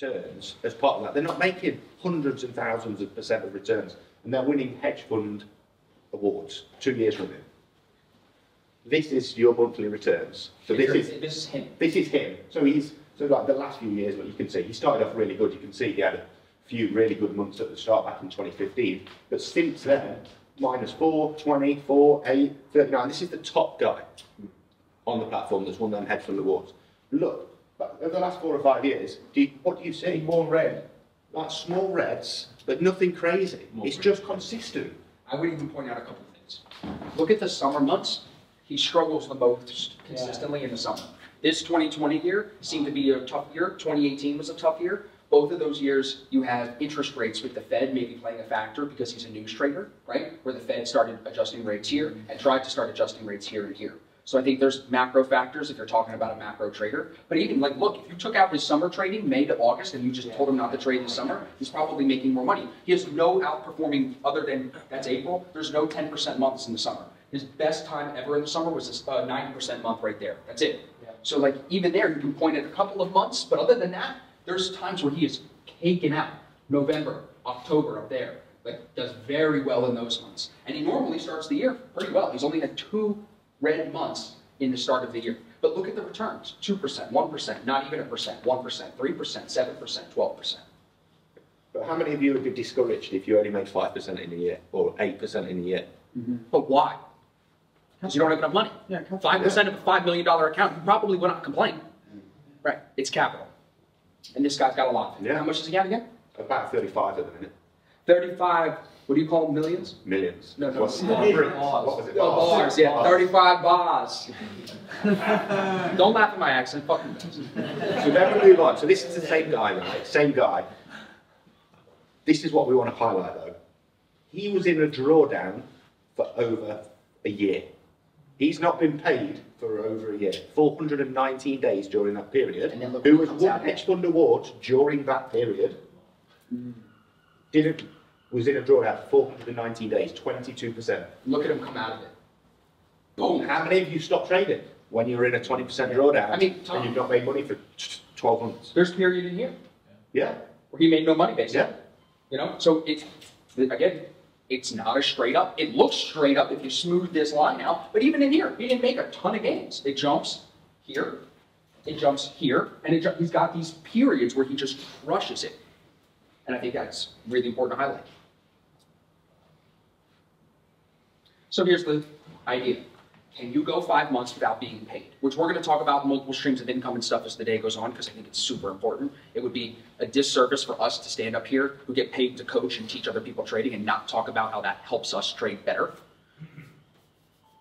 returns as part of that. They're not making hundreds and thousands of % of returns, and they're winning hedge fund awards 2 years running. This is your monthly returns. So this is him. This is him. So like the last few years, what you can see, he started off really good. You can see he had a few really good months at the start back in 2015. But since then, -4, 20, 4, 8, 39. This is the top guy on the platform that's won them hedge fund awards. Look, over the last 4 or 5 years, what do you see? More red. Like small reds, but nothing crazy. It's just consistent. I would even point out a couple of things. Look at the summer months. He struggles the most consistently in the summer. This 2020 year seemed to be a tough year. 2018 was a tough year. Both of those years, you have interest rates with the Fed maybe playing a factor because he's a news trader, right? Where the Fed started adjusting rates here and tried to start adjusting rates here and here. So I think there's macro factors if you're talking about a macro trader. But even like, look, if you took out his summer trading, May to August, and you just told him not to trade this summer, he's probably making more money. He has no outperforming other than, that's April, there's no 10% months in the summer. His best time ever in the summer was this 90% month right there. That's it. Yeah. So like even there, you can point at a couple of months, but other than that, there's times where he is caking out. November, October up there. Like does very well in those months. And he normally starts the year pretty well. He's only had 2 red months in the start of the year. But look at the returns. 2%, 1%, not even 1%, 1%, 3%, 7%, 12%. But how many of you would be discouraged if you only made 5% in a year or 8% in a year? But why? Because you don't have enough money. 5% of a $5 million account, you probably would not complain. Right, it's capital. And this guy's got a lot. How much does he have again? About 35 at the minute. 35, what do you call them, millions? Millions. No, no. What was it? Bars, yeah, 35 bars. Don't laugh at my accent, fucking does. So then we move on. So this is the same guy, right? Same guy. This is what we want to highlight though. He was in a drawdown for over a year. He's not been paid for over a year. 419 days during that period. And then look who has won hedge fund awards during that period. Was in a drawdown for 419 days, 22%. Look at him come out of it. Boom. How many of you stopped trading when you were in a 20% drawdown? I mean, Tom, and you've not made money for 12 months? There's a period in here. Yeah. Where he made no money basically. Yeah. You know, so it's, again, it's not a straight up. It looks straight up if you smooth this line out, but even in here, he didn't make a ton of gains. It jumps here, it jumps here, and he's got these periods where he just crushes it. And I think that's really important to highlight. So here's the idea. Can you go 5 months without being paid? Which we're going to talk about multiple streams of income and stuff as the day goes on, because I think it's super important. It would be a disservice for us to stand up here who get paid to coach and teach other people trading and not talk about how that helps us trade better.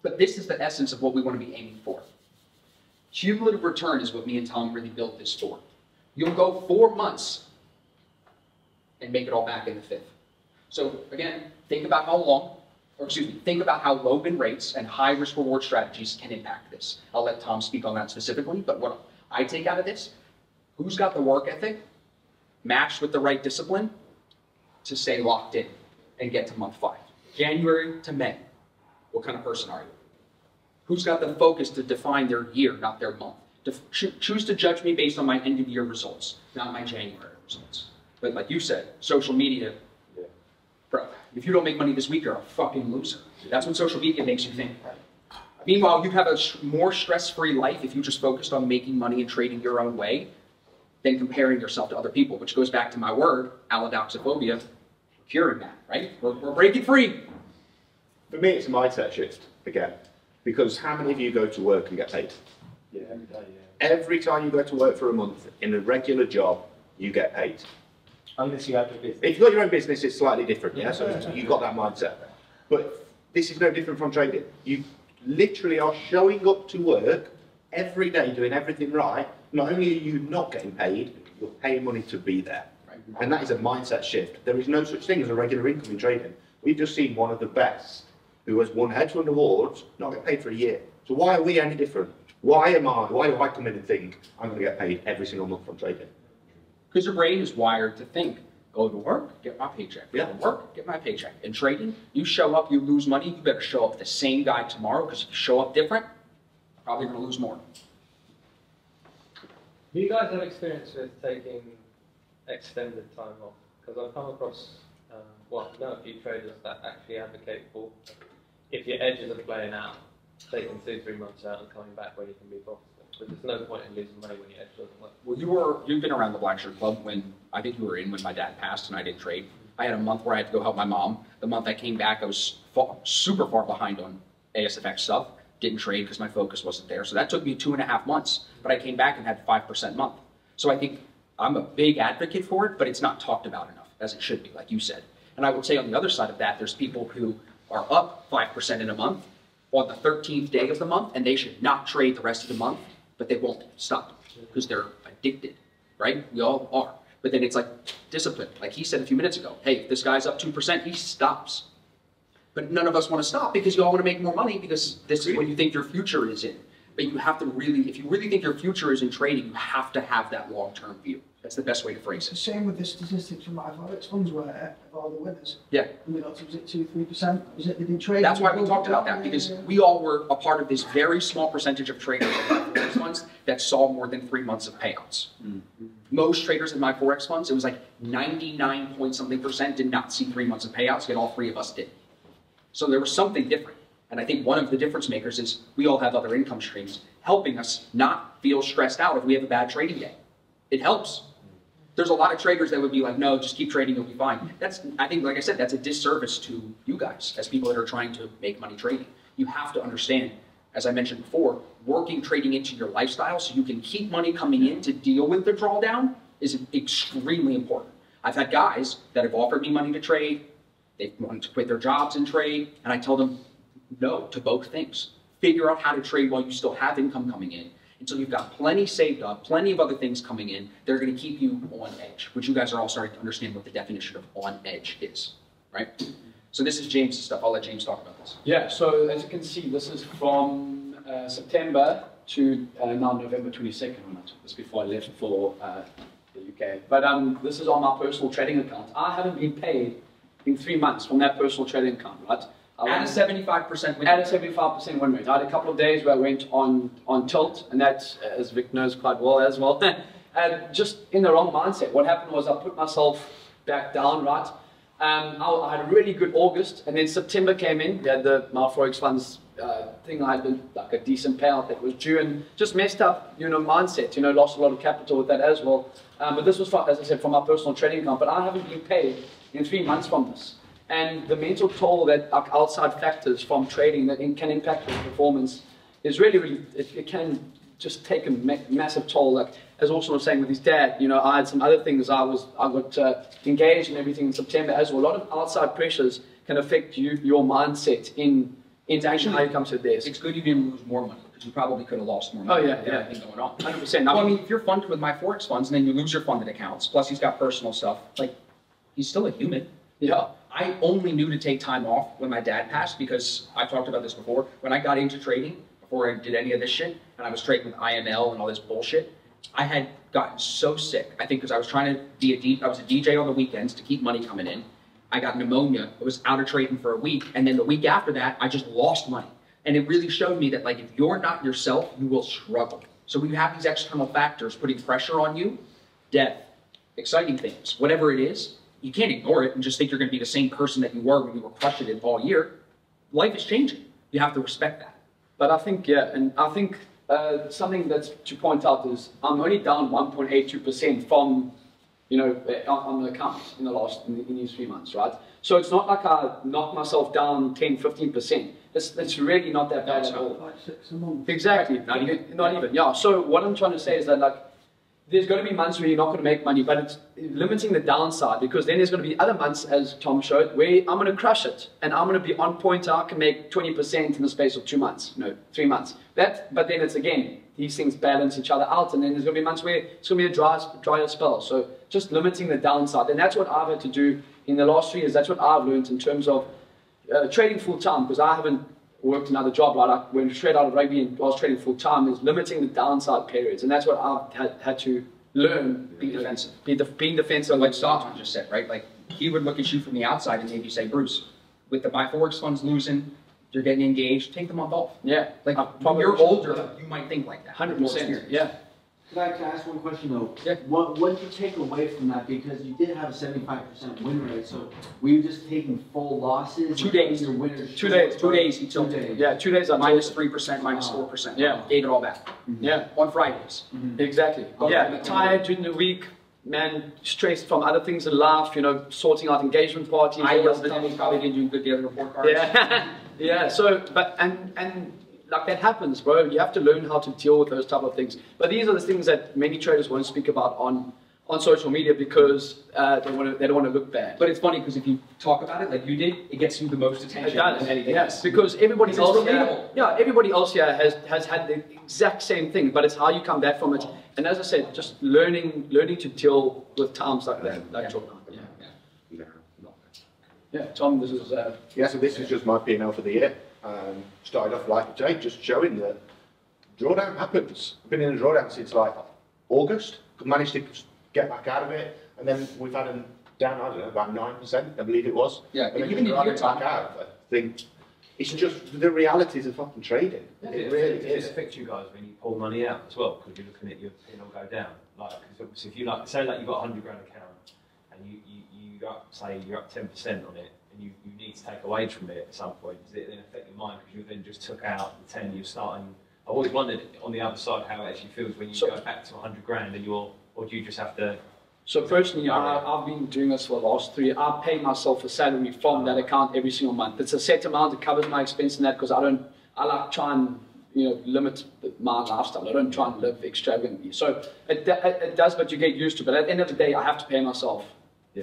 But this is the essence of what we want to be aiming for. Cumulative return is what me and Tom really built this for. You'll go 4 months and make it all back in the 5th. So again, think about how long, or excuse me, think about how low bin rates and high risk reward strategies can impact this. I'll let Tom speak on that specifically, but what I take out of this, who's got the work ethic matched with the right discipline to stay locked in and get to month 5? January to May, what kind of person are you? Who's got the focus to define their year, not their month? Choose to judge me based on my end of year results, not my January results. But like you said, social media, bro, if you don't make money this week, you're a fucking loser. That's what social media makes you think. Meanwhile, you'd have a more stress-free life if you just focused on making money and trading your own way than comparing yourself to other people, which goes back to my word, allodoxophobia, curing that, right? We're breaking free. For me, it's a mindset shift, again, because how many of you go to work and get paid? Yeah, every day, yeah. Every time you go to work for a month in a regular job, you get paid. Unless you have a business. If you've got your own business, it's slightly different, yeah? So you've got that mindset. But this is no different from trading. You literally are showing up to work every day, doing everything right. Not only are you not getting paid, you're paying money to be there. And that is a mindset shift. There is no such thing as a regular income in trading. We've just seen one of the best who has won hedge fund awards not get paid for a year. So why are we any different? Why do I come in and think I'm going to get paid every single month from trading? Because your brain is wired to think, go to work, get my paycheck. Go to work, get my paycheck. In trading, you show up, you lose money, you better show up the same guy tomorrow, because if you show up different, you're probably going to lose more. Do you guys have experience with taking extended time off? Because I've come across, know a few traders that actually advocate for if your edges are playing out, taking 2-3 months out and coming back when you can be profitable. But there's no point in losing money when your edge doesn't work. Well, you've been around the Black Shirt Club when I think you were in when my dad passed and I didn't trade. I had a month where I had to go help my mom. The month I came back, I was super far behind on ASFX stuff. Didn't trade because my focus wasn't there. So that took me 2.5 months, but I came back and had 5% month. So I think I'm a big advocate for it, but it's not talked about enough, as it should be, like you said. And I would say on the other side of that, there's people who are up 5% in a month on the 13th day of the month, and they should not trade the rest of the month, but they won't stop because they're addicted, right? We all are. But then it's like discipline. Like he said a few minutes ago, hey, if this guy's up 2%, he stops. But none of us want to stop because you all want to make more money because this is what you think your future is in. But you have to really, if you really think your future is in trading, you have to have that long-term view. That's the best way to phrase it. It's the same with the statistics from ASFX funds where of all the winners. Yeah. And we got to, was it 2-3%? Was it they didn't trade? That's why we talked about that, because we all were a part of this very small percentage of traders in my Forex funds that saw more than 3 months of payouts. Most traders in my Forex funds, it was like 99 point something % did not see 3 months of payouts, yet all 3 of us did. So there was something different. And I think one of the difference makers is we all have other income streams helping us not feel stressed out if we have a bad trading day. It helps. There's a lot of traders that would be like, no, just keep trading, you'll be fine. That's, I think, like I said, that's a disservice to you guys as people that are trying to make money trading. You have to understand, as I mentioned before, working trading into your lifestyle so you can keep money coming in to deal with the drawdown is extremely important. I've had guys that have offered me money to trade, they wanted to quit their jobs and trade, and I tell them no to both things. Figure out how to trade while you still have income coming in, until you've got plenty saved up, plenty of other things coming in that are going to keep you on edge, which you guys are all starting to understand what the definition of on edge is, right? So this is James' stuff. I'll let James talk about this. Yeah, so as you can see, this is from September to now November 22nd, when I took this before I left for the UK. But this is on my personal trading account. I haven't been paid in 3 months from that personal trading account, right? At a 75% win rate. At a 75% win rate. I had a couple of days where I went on tilt, and that, as Vic knows quite well as well, and just in the wrong mindset. What happened was I put myself back down, right? I had a really good August, and then September came in. We had the my Forex funds thing. I had like a decent payout that was due, and just messed up, mindset. Lost a lot of capital with that as well. But this was, as I said, from my personal trading account. But I haven't been paid in 3 months from this. And the mental toll that outside factors from trading that can impact your performance is really, it can just take a massive toll. Like, as Orson was saying with his dad, I had some other things. I got engaged and everything in September as well. A lot of outside pressures can affect your mindset in actually how you come to this. It's good you didn't lose more money, because you probably could have lost more money. Oh, yeah. Everything going on. 100%. Well, I mean, if you're funded with my Forex funds and then you lose your funded accounts, plus he's got personal stuff, like, he's still a human. Yeah. I only knew to take time off when my dad passed, because I talked about this before. When I got into trading, before I did any of this shit, and I was trading with IML and all this bullshit, I had gotten so sick. I think because I was trying to be I was a DJ on the weekends to keep money coming in. I got pneumonia. I was out of trading for a week, and then the week after that, I just lost money. And it really showed me that, like, if you're not yourself, you will struggle. So when you have these external factors putting pressure on you, death, exciting things, whatever it is, you can't ignore it and just think you're going to be the same person that you were when you were crushing it all year. Life is changing. You have to respect that. But I think, something that's to point out is I'm only down 1.82% from, on the account in these 3 months, right? So it's not like I knocked myself down 10, 15%. It's really not that bad at all. 5, 6 a month. Exactly. Not even. Yeah. So what I'm trying to say is that, like, there's going to be months where you're not going to make money, but it's limiting the downside, because then there's going to be other months, as Tom showed, where I'm going to crush it and I'm going to be on point. I can make 20% in the space of 2 months, 3 months. But then it's, again, these things balance each other out, and then there's going to be months where it's going to be a drier spell. So just limiting the downside, and that's what I've had to do in the last 3 years. That's what I've learned in terms of trading full time, because I haven't worked another job, right? I went straight out of rugby and I was trading full time, is limiting the downside periods, and that's what I've had to learn. Be defensive. Being defensive, like Stockton just said, right? Like, he would look at you from the outside and maybe say, Bruce, with the my Forex funds losing, you're getting engaged, take the month off. Yeah. Like, when you're older, you might think like that. 100%. Yeah. Can I ask one question though? Yeah. What did you take away from that? Because you did have a 75% win rate, so were you just taking full losses? 2 days. Your winners 2 days. 2 days he 2 tilted. days. Yeah, 2 days. I Minus told 3%, minus Wow. 4%. Yeah. Gave it all back. Yeah, On Fridays. exactly. Yeah, tired during the week, man, stressed from other things in life, you know, sorting out engagement parties. I all yelled this at him, he stuff. probably didn't do good the other report cards. Yeah, yeah. So, but and like that happens, bro. You have to learn how to deal with those type of things. But these are the things that many traders won't speak about on social media because they don't want to look bad. But it's funny because if you talk about it like you did, it gets you the most attention It does, than anything yes, else. because everybody It's else relatable. here, yeah, everybody else here has had the exact same thing, but it's how you come back from it. And as I said, just learning to deal with times like that, like Drawdown. Yeah. Yeah, Tom, this is Yeah, so this is just my P&L for the year. Started off like today, just showing that drawdown happens. I've been in a drawdown since like August, managed to get back out of it, and then we've had a down, I don't know, about 9%, I believe it was. Yeah, and then even just if you're driving back out, I think it's just the realities of fucking trading. It really It is. affects you guys when you pull money out as well, because you're looking at your P&L go down. Like, because obviously if you like, say like you've got a 100 grand account, and you up, say you're up 10% on it, and you need to take away from it at some point, does it then affect your mind because you then just took out the 10 you're starting? I've always wondered on the other side how it actually feels when you go back to 100 grand and or do you just have to? so personally, I've been doing this for the last 3 years. I pay myself a salary from that account every single month. It's a set amount. It covers my expense in that because I like try and limit my lifestyle. I don't try and live extravagantly. So it does, but you get used to it. But at the end of the day, I have to pay myself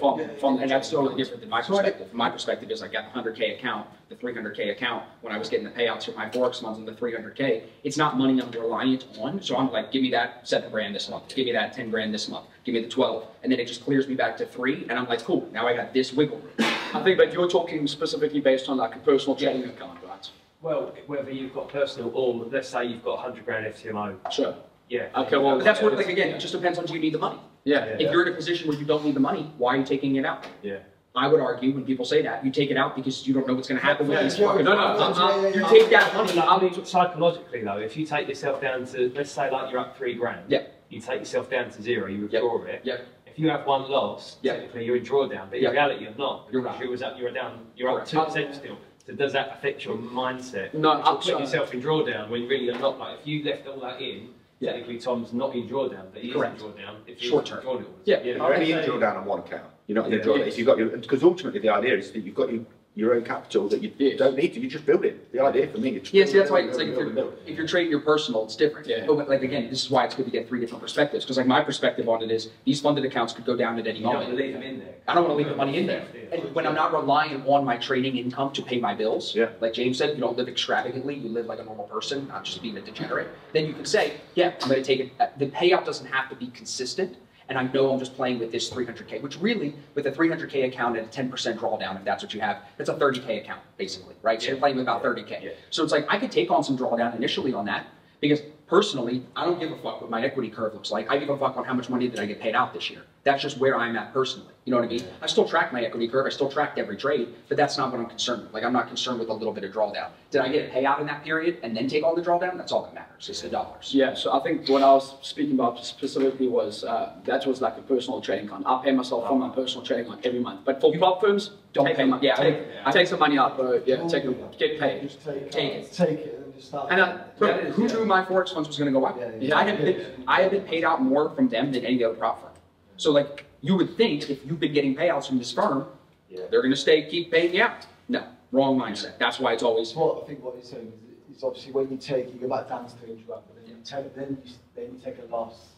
from the And that's totally different than my perspective. My perspective is I got the 100K account, the 300K account. When I was getting the payouts for my Forex funds and the 300K, it's not money I'm reliant on. So I'm like, give me that 7 grand this month, give me that 10 grand this month, give me the 12, and then it just clears me back to 3, and I'm like, cool, now I got this wiggle room. I think, but you're talking specifically based on like a personal trading account, right? Well, whether you've got personal or let's say you've got 100 grand FTMO. Sure. Yeah. Okay, well, But that's what, like, again, it just depends on do you need the money. Yeah. If you're in a position where you don't need the money, why are you taking it out? Yeah. I would argue when people say that, you take it out because you don't know what's going to happen with these. Yeah, You take that money. I mean, psychologically though, if you take yourself down to, let's say like you're up 3 grand. Yeah. You take yourself down to 0, you withdraw it. Yeah. If you have 1 loss, technically you're in drawdown, but in reality you're not. You're because right. You're up 2% still. So does that affect your mindset? No, to put yourself in drawdown when really you're not. Like if you left all that in, technically Tom's not in drawdown, but he is in drawdown. If he's Short term. drawdown. Yeah. You're only in drawdown on one account. You're not in drawdown. If you've got because ultimately the idea is that you've got your own capital that you don't need to. You just build it. The idea for me is Yeah, see, that's why it's like if you're trading your personal, it's different. Yeah. But like again, this is why it's good to get 3 different perspectives. Because like my perspective on it is these funded accounts could go down at any You don't moment. want to leave them in there. I don't want to leave the money in there. And when I'm not relying on my trading income to pay my bills, like James said, you don't live extravagantly, you live like a normal person, not just being a degenerate, then you can say, yeah, I'm going to take it. The payout doesn't have to be consistent, and I know I'm just playing with this 300K, which really, with a 300K account at a 10% drawdown, if that's what you have, that's a 30K account, basically, right? So you're playing with about 30K. So it's like, I could take on some drawdown initially on that, because personally, I don't give a fuck what my equity curve looks like. I give a fuck on how much money did I get paid out this year. That's just where I'm at personally. You know what I mean? I still track my equity curve. I still tracked every trade, but that's not what I'm concerned with. Like, I'm not concerned with a little bit of drawdown. Did I get a payout in that period and then take all the drawdown? That's all that matters. It's the dollars. Yeah, so I think what I was speaking about specifically was that was like a personal trading account. I pay myself from my personal trading account every month. But for prop firms, Don't take pay the money. money. Take some money out, bro. Yeah, get paid. Just take Take it. it. Take it and just start. And who knew my Forex funds was going to go up? Yeah. I have been paid out more from them than any other prop firm. So like, you would think if you've been getting payouts from this firm, they're going to keep paying you out. No, wrong mindset. That's why it's always. Well, I think what he's saying is obviously when you go back down to 300 grand, but then you take a loss.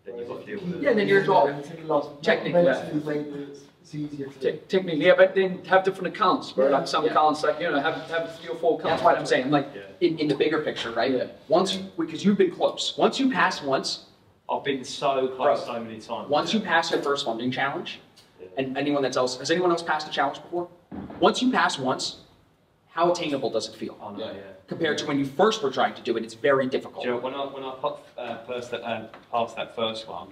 Then you've got to deal with it. Yeah, then you're a draw. You take a loss. Technically, it's easier to. Technically, yeah, but then have different accounts, bro. Like some accounts, like have 3 or 4 accounts. That's what I'm saying. Like in the bigger picture, right? Yeah. Once because you've been close. Once you pass once. I've been so close so many times. Once you pass your first funding challenge, and has anyone else passed a challenge before? Once you pass once, how attainable does it feel? Oh, no, Compared to when you first were trying to do it, it's very difficult. Do you know, when I passed that first one,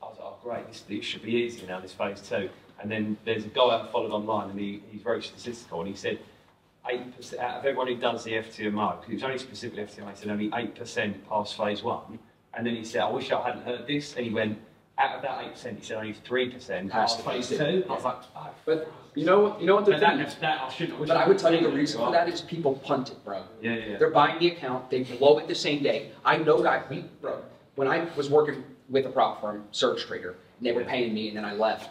I was like, oh great, this should be easy now, this phase 2. And then there's a guy I followed online, and he's very statistical, and he said 8% out of everyone who does the FTMO, because it was only specifically FTMO, he said only 8% pass phase 1. And then he said, I wish I hadn't heard this. And he went, out of that 8%, he said only 3%. Has to phase be. 2. I was like, oh. But you know what the thing is? I shouldn't. But I would tell you the reason for that is people punt it, bro. Yeah. They're buying the account, they blow it the same day. I know guys, bro, when I was working with a prop firm, Surge Trader, and they were paying me and then I left.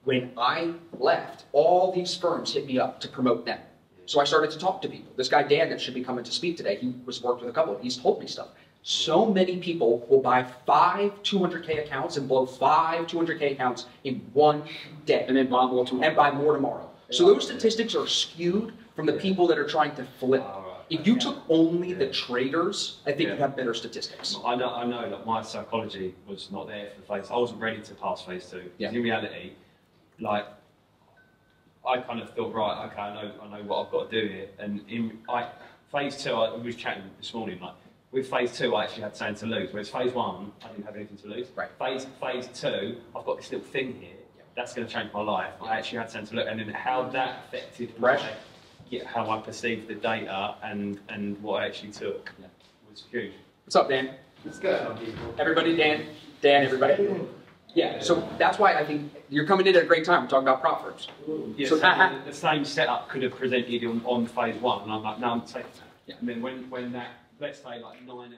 When I left, all these firms hit me up to promote them. So I started to talk to people. This guy, Dan, that should be coming to speak today, he was worked with a couple, he's told me stuff. So many people will buy 5 200K accounts and blow 5 200K accounts in one day. And then buy more tomorrow. And buy more tomorrow. So those statistics are skewed from the people that are trying to flip. If you took only the traders, I think you'd have better statistics. I know that my psychology was not there for phase. I wasn't ready to pass phase 2. Yeah. In reality, like, I kind of thought, right, okay, I know what I've got to do here. And phase 2, I was chatting this morning, like, with phase 2, I actually had something to lose. Whereas phase 1, I didn't have anything to lose. Right. Phase 2, I've got this little thing here. That's going to change my life. I actually had something to look, and then how that affected how I perceived the data and what I actually took was huge. What's up, Dan? Let's go. Everybody, Dan, everybody. Yeah, so that's why I think you're coming in at a great time. We're talking about prop firms. Yeah, So- so the same setup could have presented on phase 1, and I'm like, no, I'm taking that. Yeah. And then when that, let's say like 9 out of